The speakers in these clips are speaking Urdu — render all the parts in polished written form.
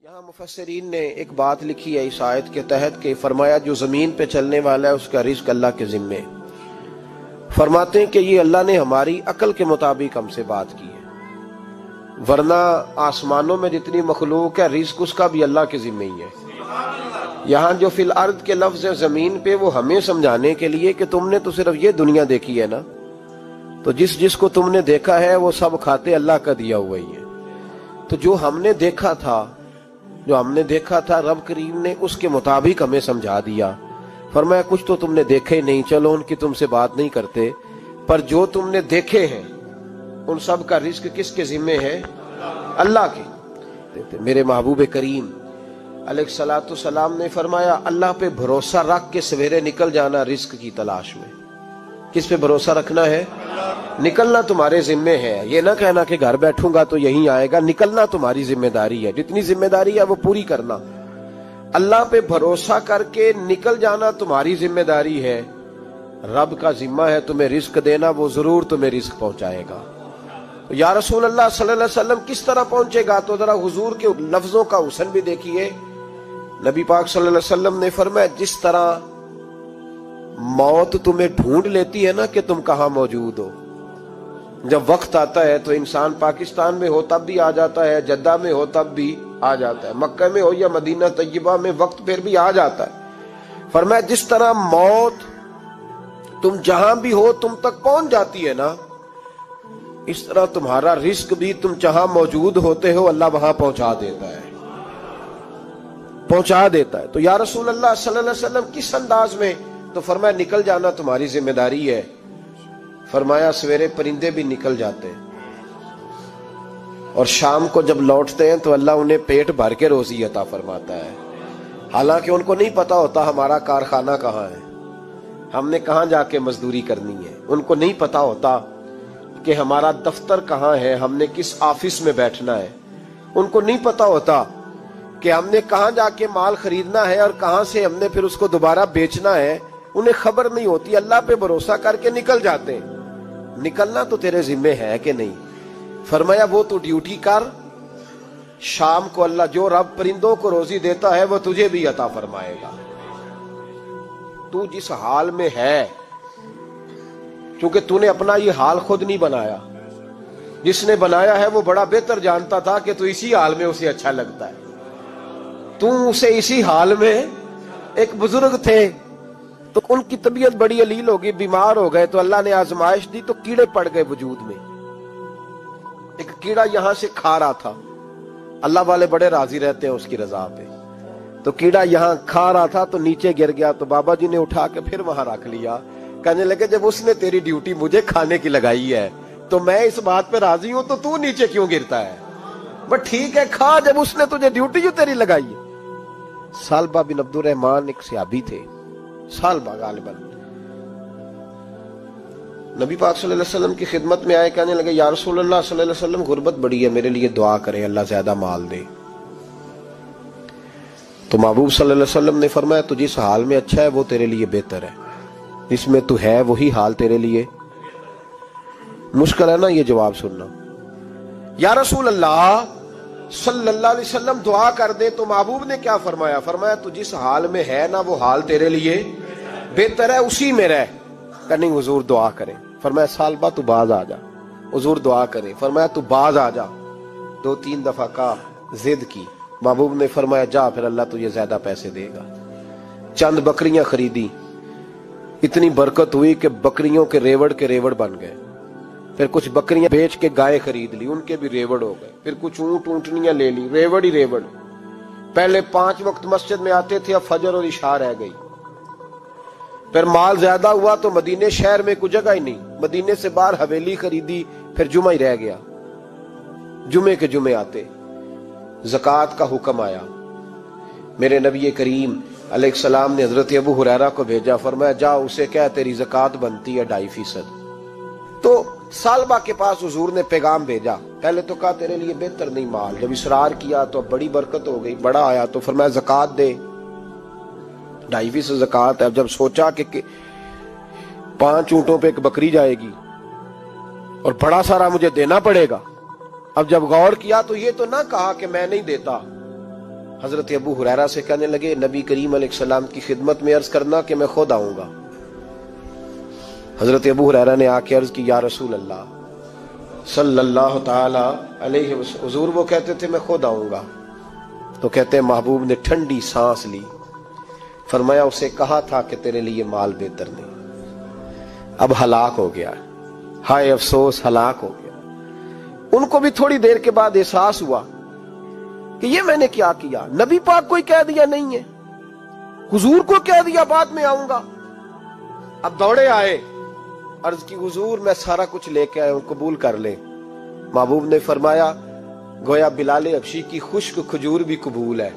یہاں مفسرین نے ایک بات لکھی ہے اس آیت کے تحت کہ فرمایا جو زمین پہ چلنے والا ہے اس کا رزق اللہ کے ذمے. فرماتے ہیں کہ یہ اللہ نے ہماری عقل کے مطابق ہم سے بات کی ہے، ورنہ آسمانوں میں جتنی مخلوق ہے رزق اس کا بھی اللہ کے ذمے ہی ہے. یہاں جو فی الارض کے لفظ ہے زمین پہ، وہ ہمیں سمجھانے کے لیے کہ تم نے تو صرف یہ دنیا دیکھی ہے نا، تو جس کو تم نے دیکھا ہے وہ سب کھاتے اللہ کا دیا ہوا ہی ہے. تو جو ہم نے دیکھا تھا رب کریم نے اس کے مطابق ہمیں سمجھا دیا. فرمایا کچھ تو تم نے دیکھے نہیں، چلو ان کی تم سے بات نہیں کرتے، پر جو تم نے دیکھے ہیں ان سب کا رزق کس کے ذمے ہے؟ اللہ کے. میرے محبوب کریم علیہ الصلوۃ والسلام نے فرمایا اللہ پہ بھروسہ رکھ کے سویرے نکل جانا رزق کی تلاش میں. کس پہ بھروسہ رکھنا ہے؟ نکلنا تمہارے ذمے ہے. یہ نہ کہنا کہ گھر بیٹھوں گا تو یہیں آئے گا، نکلنا تمہاری ذمہ داری ہے. جتنی ذمہ داری ہے وہ پوری کرنا. اللہ پہ بھروسہ کر کے نکل جانا تمہاری ذمہ داری ہے. رب کا ذمہ ہے تمہیں رزق دینا، وہ ضرور تمہیں رزق پہنچائے گا. یا رسول اللہ صلی اللہ علیہ وسلم کس طرح پہنچے گا؟ تو ذرا حضور کے لفظوں کا حسن بھی دیکھیے. نبی پاک صلی اللہ علیہ وسلم نے فرمایا جس طرح موت تمہیں ڈھونڈ لیتی ہے نا کہ تم کہاں موجود ہو، جب وقت آتا ہے تو انسان پاکستان میں ہو تب بھی آ جاتا ہے، جدہ میں ہو تب بھی آ جاتا ہے، مکہ میں ہو یا مدینہ طیبہ میں وقت پھر بھی آ جاتا ہے. فرمایا جس طرح موت تم جہاں بھی ہو تم تک پہنچ جاتی ہے نا، اس طرح تمہارا رزق بھی تم جہاں موجود ہوتے ہو اللہ وہاں پہنچا دیتا ہے. تو یا رسول اللہ صلی اللہ علیہ وسلم کس انداز میں؟ تو فرمایا نکل جانا تمہاری ذمہ داری ہے. فرمایا سویرے پرندے بھی نکل جاتے ہیں اور شام کو جب لوٹتے ہیں تو اللہ انہیں پیٹ بھر کے روزی عطا فرماتا ہے. حالانکہ ان کو نہیں پتا ہوتا ہمارا کارخانہ کہاں ہے، ہم نے کہاں جا کے مزدوری کرنی ہے. ان کو نہیں پتا ہوتا کہ ہمارا دفتر کہاں ہے، ہم نے کس آفس میں بیٹھنا ہے. ان کو نہیں پتا ہوتا کہ ہم نے کہاں جا کے مال خریدنا ہے اور کہاں سے ہم نے پھر اس کو دوبارہ بیچنا ہے. انہیں خبر نہیں ہوتی. اللہ پہ بھروسہ کر کے نکل جاتے ہیں. نکلنا تو تیرے ذمے ہے کہ نہیں؟ فرمایا وہ تو ڈیوٹی کر، شام کو اللہ جو رب پرندوں کو روزی دیتا ہے وہ تجھے بھی عطا فرمائے گا. تو جس حال میں ہے، کیونکہ تو نے اپنا یہ حال خود نہیں بنایا، جس نے بنایا ہے وہ بڑا بہتر جانتا تھا کہ تو اسی حال میں اسے اچھا لگتا ہے. تو اسے اسی حال میں، ایک بزرگ تھے تو ان کی طبیعت بڑی علیل ہو گئی، بیمار ہو گئے، تو اللہ نے آزمائش دی تو کیڑے پڑ گئے وجود میں. ایک کیڑا یہاں سے کھا رہا تھا، اللہ والے بڑے راضی رہتے ہیں اس کی رضا پہ. تو کیڑا یہاں کھا رہا تھا تو نیچے گر گیا، تو بابا جی نے اٹھا کے پھر وہاں رکھ لیا. کہنے لگے جب اس نے تیری ڈیوٹی مجھے کھانے کی لگائی ہے تو میں اس بات پہ راضی ہوں، تو نیچے کیوں گرتا ہے؟ بس ٹھیک ہے کھا، جب اس نے تجھے ڈیوٹی جو تیری لگائی ہے. سالبہ بن عبد الرحمن ایک صحابی تھے، سالبہ غالباً نبی پاک صلی اللہ علیہ وسلم کی خدمت میں آئے. کہنے لگے یا رسول اللہ صلی اللہ علیہ وسلم غربت بڑی ہے، میرے لیے دعا کریں اللہ زیادہ مال دے. تو محبوب صلی اللہ علیہ وسلم نے فرمایا تو جس حال میں اچھا ہے وہ تیرے لیے بہتر ہے، جس میں تو ہے وہی حال تیرے لیے. مشکل ہے نا یہ جواب سننا. یا رسول اللہ صلی اللہ علیہ وسلم دعا کر دے. تو محبوب نے کیا فرمایا؟ فرمایا تو جس حال میں ہے نا وہ حال تیرے لیے بہتر ہے، اسی میں رہ. کہ نہیں حضور دعا کریں. فرمایا سالبہ تو باز آ جا. حضور دعا کریں. فرمایا تو باز آ جا. 2-3 دفعہ کا ضد کی. محبوب نے فرمایا جا، پھر اللہ تجھے زیادہ پیسے دے گا. چند بکریاں خریدی، اتنی برکت ہوئی کہ بکریوں کے ریوڑ بن گئے. پھر کچھ بکریاں بیچ کے گائے خرید لی، ان کے بھی ریوڑ ہو گئے. پھر کچھ اونٹنیاں لے لی، ریوڑ ہی ریوڑ. پہلے 5 وقت مسجد میں آتے تھے، اب فجر اور عشاء رہ گئی. پھر مال زیادہ ہوا تو مدینے شہر میں کوئی جگہ ہی نہیں، مدینے سے باہر حویلی خریدی. پھر جمعہ ہی رہ گیا، جمعے کے جمعے آتے. زکوٰۃ کا حکم آیا. میرے نبی کریم علیہ السلام نے حضرت ابو ہریرہ کو بھیجا. فرمایا جا اسے کہہ تیری زکوٰۃ بنتی ہے 2.5%. تو سالبہ کے پاس حضور نے پیغام بھیجا. پہلے تو کہا تیرے لیے بہتر نہیں مال. جب اصرار کیا تو اب بڑی برکت ہو گئی، بڑا آیا تو فرمایا زکوٰۃ دے. 2.5% زکوٰۃ ہے. اب جب سوچا کہ 5 اونٹوں پہ ایک بکری جائے گی اور بڑا سارا مجھے دینا پڑے گا، اب جب غور کیا تو یہ تو نہ کہا کہ میں نہیں دیتا، حضرت ابو ہریرہ سے کہنے لگے نبی کریم علیہ السلام کی خدمت میں عرض کرنا کہ میں خود آؤں گا۔ حضرت ابو ہریرہ نے آ کے عرض کی یا رسول اللہ صلی اللہ تعالی علیہ وسلم، حضور وہ کہتے تھے میں خود آؤں گا، تو کہتے ہیں محبوب نے ٹھنڈی سانس لی، فرمایا اسے کہا تھا کہ تیرے لیے مال بہتر نہیں، اب ہلاک ہو گیا، ہائے افسوس ہلاک ہو گیا۔ ان کو بھی تھوڑی دیر کے بعد احساس ہوا کہ یہ میں نے کیا کیا، نبی پاک کو ہی کہہ دیا نہیں ہے، حضور کو کہہ دیا بعد میں آؤں گا۔ اب دوڑے آئے، عرض کی حضور میں سارا کچھ لے کے آیا ہوں، قبول کر لیں۔ محبوب نے فرمایا گویا بلال حبشی کی خشک کھجور بھی قبول ہے،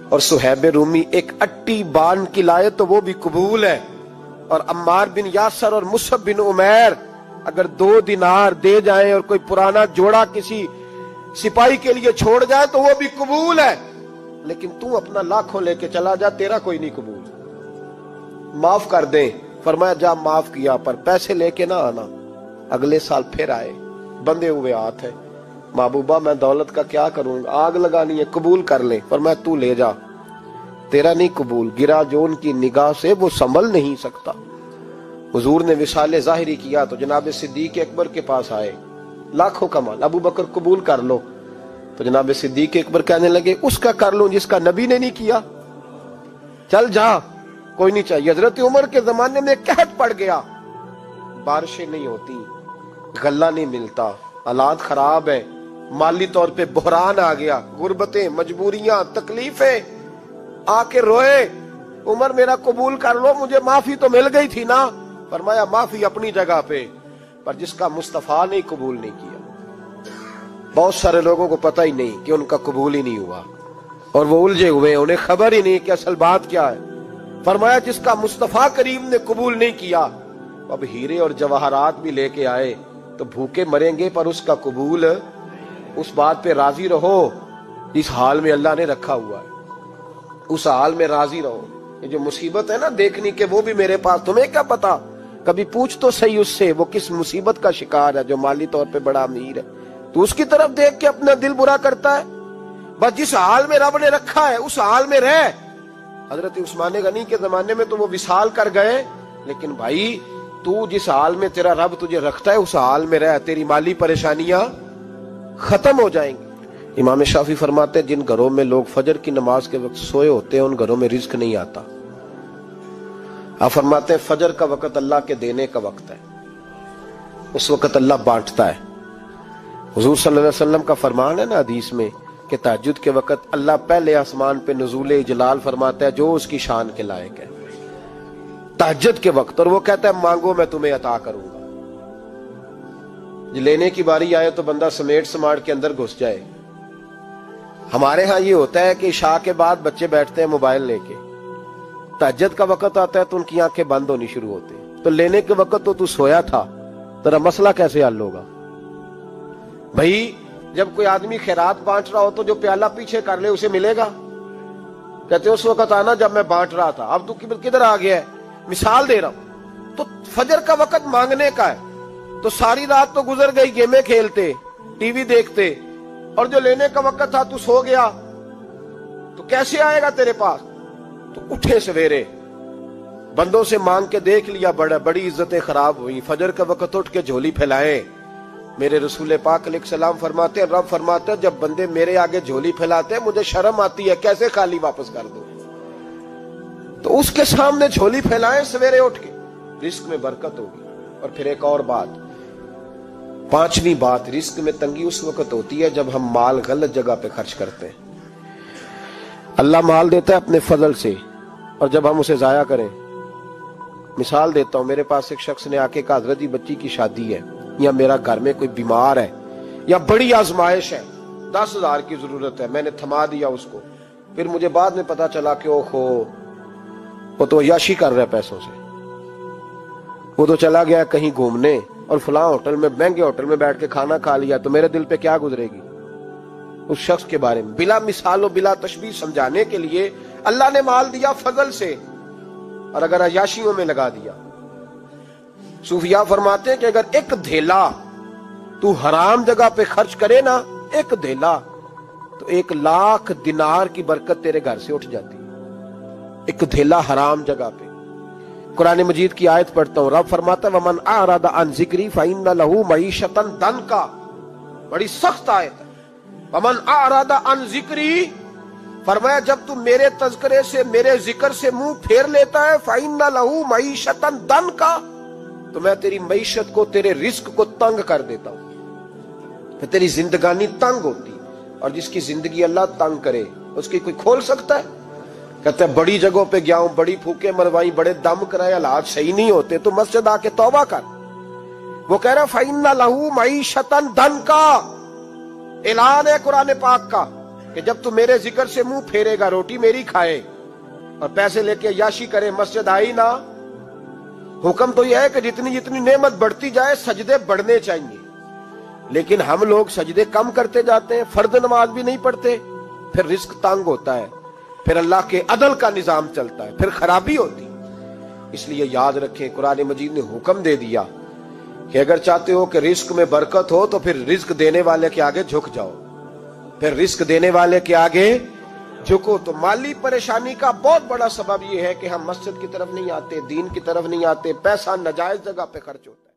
اور صہیب رومی ایک اٹی بان کی لائے تو وہ بھی قبول ہے، اور عمار بن یاسر اور مصعب بن عمیر اگر 2 دینار دے جائیں اور کوئی پرانا جوڑا کسی سپاہی کے لیے چھوڑ جائے تو وہ بھی قبول ہے، لیکن تو اپنا لاکھوں لے کے چلا جا، تیرا کوئی نہیں قبول، معاف کر دیں۔ فرمایا جا معاف کیا، پر پیسے لے کے نہ آنا۔ اگلے سال پھر آئے، بندے ہوئے ہاتھ ہے، محبوبہ میں دولت کا کیا کروں گا، آگ لگانی ہے، قبول کر لیں۔ فرمایا تو لے جا، تیرا نہیں قبول، گرا جو ان کی نگاہ سے وہ سنبھل نہیں سکتا۔ حضور نے وصال ظاہری کیا تو جناب صدیق اکبر کے پاس آئے، لاکھوں کا مال، ابو بکر قبول کر لو، تو جناب صدیق اکبر کہنے لگے اس کا کر لوں جس کا نبی نے نہیں کیا، چل جا کوئی نہیں چاہیے۔ حضرت عمر کے زمانے میں قحط پڑ گیا، بارشیں نہیں ہوتی، غلہ نہیں ملتا، حالات خراب ہے، مالی طور پہ بحران آ گیا، غربتیں، مجبوریاں، تکلیفیں، آ کے روئے عمر میرا قبول کر لو، مجھے معافی تو مل گئی تھی نا۔ فرمایا معافی اپنی جگہ پہ، پر جس کا مصطفیٰ نے قبول نہیں کیا۔ بہت سارے لوگوں کو پتہ ہی نہیں کہ ان کا قبول ہی نہیں ہوا، اور وہ الجھے ہوئے، انہیں خبر ہی نہیں کہ اصل بات کیا ہے۔ فرمایا جس کا مصطفیٰ کریم نے قبول نہیں کیا، اب ہیرے اور جواہرات بھی لے کے آئے تو بھوکے مریں گے، پر اس کا قبول، اس بات پہ راضی رہو جس حال میں اللہ نے رکھا ہوا ہے، اس حال میں راضی رہو۔ یہ جو مصیبت ہے نا دیکھنی کہ وہ بھی میرے پاس، تمہیں کیا پتا، کبھی پوچھ تو صحیح اس سے وہ کس مصیبت کا شکار ہے، جو مالی طور پہ بڑا امیر ہے، تو اس کی طرف دیکھ کے اپنا دل برا کرتا ہے۔ بس جس حال میں رب نے رکھا ہے اس حال میں رہ۔ حضرت عثمان غنی کے زمانے میں تو وہ وصال کر گئے، لیکن بھائی تو جس حال میں تیرا رب تجھے رکھتا ہے اس حال میں رہ، تیری مالی پریشانیاں ختم ہو جائیں گی۔ امام شافعی فرماتے ہیں جن گھروں میں لوگ فجر کی نماز کے وقت سوئے ہوتے ہیں ان گھروں میں رزق نہیں آتا۔ آپ فرماتے ہیں فجر کا وقت اللہ کے دینے کا وقت ہے، اس وقت اللہ بانٹتا ہے۔ حضور صلی اللہ علیہ وسلم کا فرمان ہے نا حدیث میں کہ تہجد کے وقت اللہ پہلے آسمان پہ نزول اجلال فرماتا ہے جو اس کی شان کے لائق ہے تہجد کے وقت، اور وہ کہتا ہے مانگو میں تمہیں عطا کروں گا۔ لینے کی باری آئے تو بندہ سمیٹ سماٹ کے اندر گھس جائے۔ ہمارے ہاں یہ ہوتا ہے کہ عشاء کے بعد بچے بیٹھتے ہیں موبائل لے کے، تہجد کا وقت آتا ہے تو ان کی آنکھیں بند ہونی شروع ہوتی، تو لینے کے وقت تو سویا تھا، تیرا مسئلہ کیسے حل ہوگا؟ بھائی جب کوئی آدمی خیرات بانٹ رہا ہو تو جو پیالہ پیچھے کر لے اسے ملے گا؟ کہتے اس وقت آنا جب میں بانٹ رہا تھا، اب تو کدھر آ گیا ہے؟ مثال دے رہا ہوں۔ تو فجر کا وقت مانگنے کا ہے، تو ساری رات تو گزر گئی گیمیں کھیلتے، ٹی وی دیکھتے، اور جو لینے کا وقت تھا تو سو گیا، تو کیسے آئے گا تیرے پاس؟ تو اٹھے سویرے، بندوں سے مانگ کے دیکھ لیا، بڑی عزتیں خراب ہوئی، فجر کا وقت اٹھ کے جھولی پھیلائیں۔ میرے رسول پاک علیہ السلام فرماتے ہیں، رب فرماتا ہے جب بندے میرے آگے جھولی پھیلاتے ہیں مجھے شرم آتی ہے، کیسے خالی واپس کر دو؟ تو اس کے سامنے جھولی پھیلائیں سویرے اٹھ کے، رزق میں برکت ہوگی۔ اور پھر ایک اور بات، 5ویں بات، رزق میں تنگی اس وقت ہوتی ہے جب ہم مال غلط جگہ پہ خرچ کرتے ہیں۔ اللہ مال دیتا ہے اپنے فضل سے، اور جب ہم اسے ضائع کریں، مثال دیتا ہوں، میرے پاس ایک شخص نے آ کے کہا حضرت جی بچی کی شادی ہے، یا میرا گھر میں کوئی بیمار ہے، یا بڑی آزمائش ہے، 10,000 کی ضرورت ہے، میں نے تھما دیا اس کو، پھر مجھے بعد میں پتا چلا کہ اوہو وہ تو عیاشی کر رہا ہے پیسوں سے، وہ تو چلا گیا کہیں گھومنے اور فلاں ہوٹل میں، مہنگے ہوٹل میں بیٹھ کے کھانا کھا لیا، تو میرے دل پہ کیا گزرے گی؟ اس شخص کے بارے میں بلا مثال و بلا تشبیہ سمجھانے کے لیے اللہ نے مال دیا فضل سے، اور اگر عیاشیوں میں لگا دیا۔ صوفیاء فرماتے ہیں کہ اگر ایک دھیلا تو حرام جگہ پہ خرچ کرے نا، ایک دھیلا، تو 1,00,000 دینار کی برکت تیرے گھر سے اٹھ جاتی ہے، ایک دھیلا حرام جگہ پہ۔ قرآن مجید کی آیت پڑھتا ہوں، رب فرماتا ہے وَمَنْ أَعْرَضَ عَنْ ذِكْرِي فَإِنَّ لَهُ مَعِيشَةً ضَنْكًا، بڑی سخت آیت ہے۔ وَمَنْ أَعْرَضَ عَنْ ذِكْرِي، فرمایا جب تم میرے تذکرے سے، میرے ذکر سے منہ پھیر لیتا ہے، فَإِنَّ لَهُ مَعِيشَةً ضَنْكًا، تو میں تیری معیشت کو، تیرے رزق کو تنگ کر دیتا ہوں، پھر تیری زندگانی تنگ ہوتی، اور جس کی زندگی اللہ تنگ کرے اس کی کوئی کھول سکتا ہے؟ کہتے ہیں بڑی جگہوں پہ گیا ہوں، بڑی پھوکے مروائی، بڑے دم کرائے، حالات صحیح نہیں ہوتے، تو مسجد آ کے توبہ کر۔ وہ کہہ رہا فَإِنَّ لَهُ مَعِيشَةً ضَنْكًا، اعلان ہے قرآن پاک کا کہ جب تو میرے ذکر سے منہ پھیرے گا، روٹی میری کھائے اور پیسے لے کے عیاشی کرے، مسجد آئی نہ۔ حکم تو یہ ہے کہ جتنی جتنی نعمت بڑھتی جائے سجدے بڑھنے چاہیے، لیکن ہم لوگ سجدے کم کرتے جاتے ہیں، فرض نماز بھی نہیں پڑھتے، پھر رزق تنگ ہوتا ہے، پھر اللہ کے عدل کا نظام چلتا ہے، پھر خرابی ہوتی۔ اس لیے یاد رکھیں قرآن مجید نے حکم دے دیا کہ اگر چاہتے ہو کہ رزق میں برکت ہو تو پھر رزق دینے والے کے آگے جھک جاؤ، پھر رزق دینے والے کے آگے جھکو۔ تو مالی پریشانی کا بہت بڑا سبب یہ ہے کہ ہم مسجد کی طرف نہیں آتے، دین کی طرف نہیں آتے، پیسہ ناجائز جگہ پہ خرچ ہوتا ہے۔